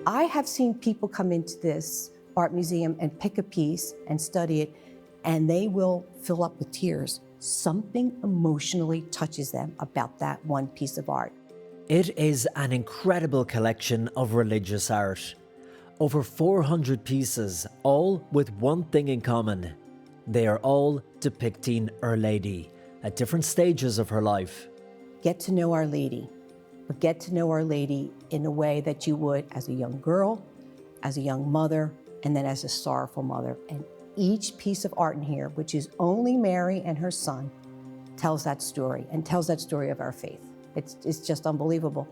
I have seen people come into this art museum and pick a piece and study it, and they will fill up with tears. Something emotionally touches them about that one piece of art. It is an incredible collection of religious art. Over 400 pieces, all with one thing in common. They are all depicting Our Lady at different stages of her life. Get to know Our Lady, but get to know Our Lady in a way that you would as a young girl, as a young mother, and then as a sorrowful mother. And each piece of art in here, which is only Mary and her son, tells that story and tells that story of our faith. It's just unbelievable.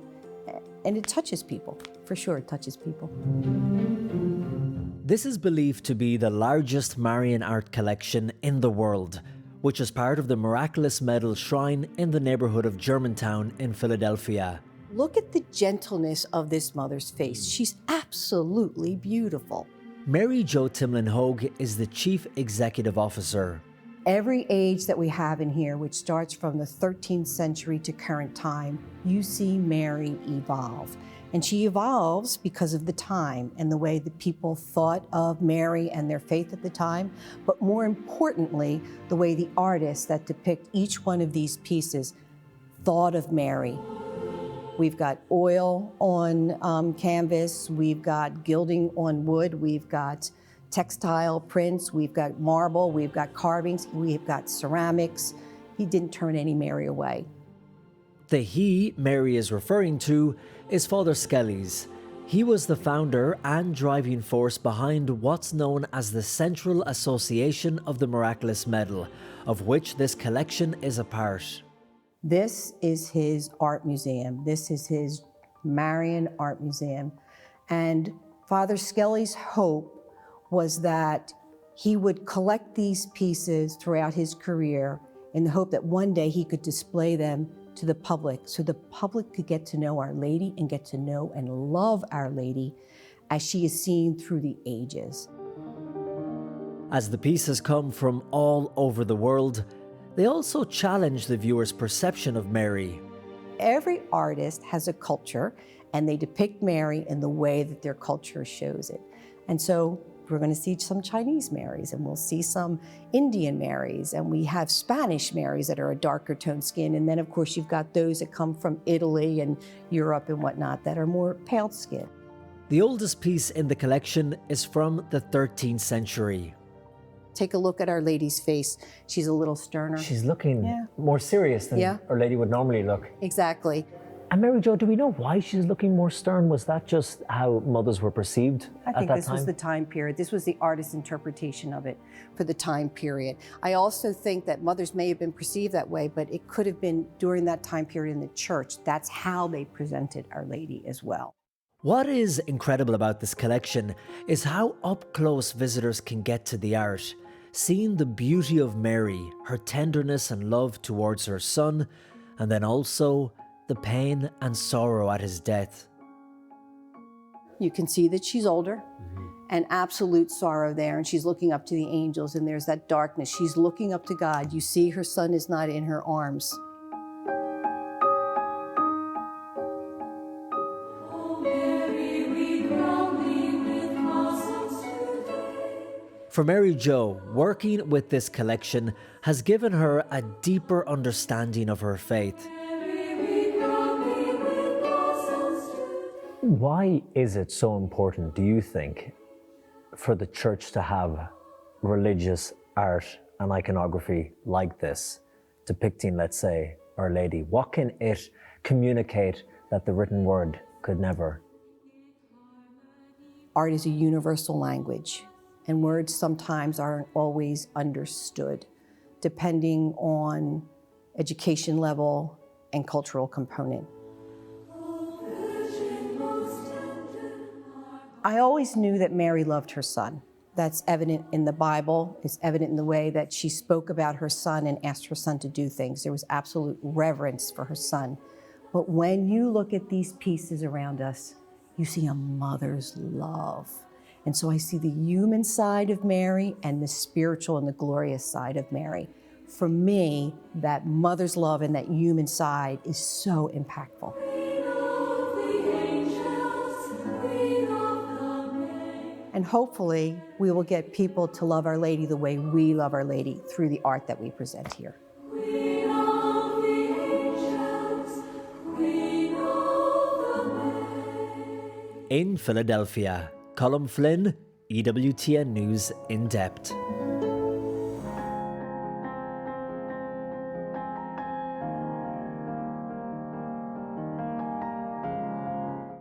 And it touches people, for sure it touches people. This is believed to be the largest Marian art collection in the world, which is part of the Miraculous Medal Shrine in the neighborhood of Germantown in Philadelphia. Look at the gentleness of this mother's face. She's absolutely beautiful. Mary Jo Timlin Hogue is the Chief Executive Officer. Every age that we have in here, which starts from the 13th century to current time, you see Mary evolve. And she evolves because of the time and the way that people thought of Mary and their faith at the time, but more importantly, the way the artists that depict each one of these pieces thought of Mary. We've got oil on canvas, we've got gilding on wood, we've got textile prints, we've got marble, we've got carvings, we've got ceramics. He didn't turn any Mary away. The he Mary is referring to is Father Skellies. He was the founder and driving force behind what's known as the Central Association of the Miraculous Medal, of which this collection is a part. This is his art museum. This is his Marian art museum. And Father Skellies' hope was that he would collect these pieces throughout his career in the hope that one day he could display them to the public so the public could get to know Our Lady and get to know and love Our Lady as she is seen through the ages. As the pieces come from all over the world, they also challenge the viewer's perception of Mary. Every artist has a culture, and they depict Mary in the way that their culture shows it. And so we're going to see some Chinese Marys, and we'll see some Indian Marys, and we have Spanish Marys that are a darker toned skin. And then, of course, you've got those that come from Italy and Europe and whatnot that are more pale skin. The oldest piece in the collection is from the 13th century. Take a look at Our Lady's face. She's a little sterner. She's looking more serious than Our Lady would normally look. Exactly. And Mary Jo, do we know why she's looking more stern? Was that just how mothers were perceived at that time? I think this was the time period. This was the artist's interpretation of it for the time period. I also think that mothers may have been perceived that way, but it could have been during that time period in the church. That's how they presented Our Lady as well. What is incredible about this collection is how up close visitors can get to the art, seeing the beauty of Mary, her tenderness and love towards her son, and then also the pain and sorrow at his death. You can see that she's older and absolute sorrow there, and she's looking up to the angels, and there's that darkness. She's looking up to God. You see her son is not in her arms. For Mary Jo, working with this collection has given her a deeper understanding of her faith. Why is it so important, do you think, for the church to have religious art and iconography like this, depicting, let's say, Our Lady? What can it communicate that the written word could never? Art is a universal language, and words sometimes aren't always understood, depending on education level and cultural component. I always knew that Mary loved her son. That's evident in the Bible. It's evident in the way that she spoke about her son and asked her son to do things. There was absolute reverence for her son. But when you look at these pieces around us, you see a mother's love. And so I see the human side of Mary and the spiritual and the glorious side of Mary. For me, that mother's love and that human side is so impactful. We love the angels, we love And hopefully, we will get people to love Our Lady the way we love Our Lady through the art that we present here. In Philadelphia, Colm Flynn, EWTN News In Depth.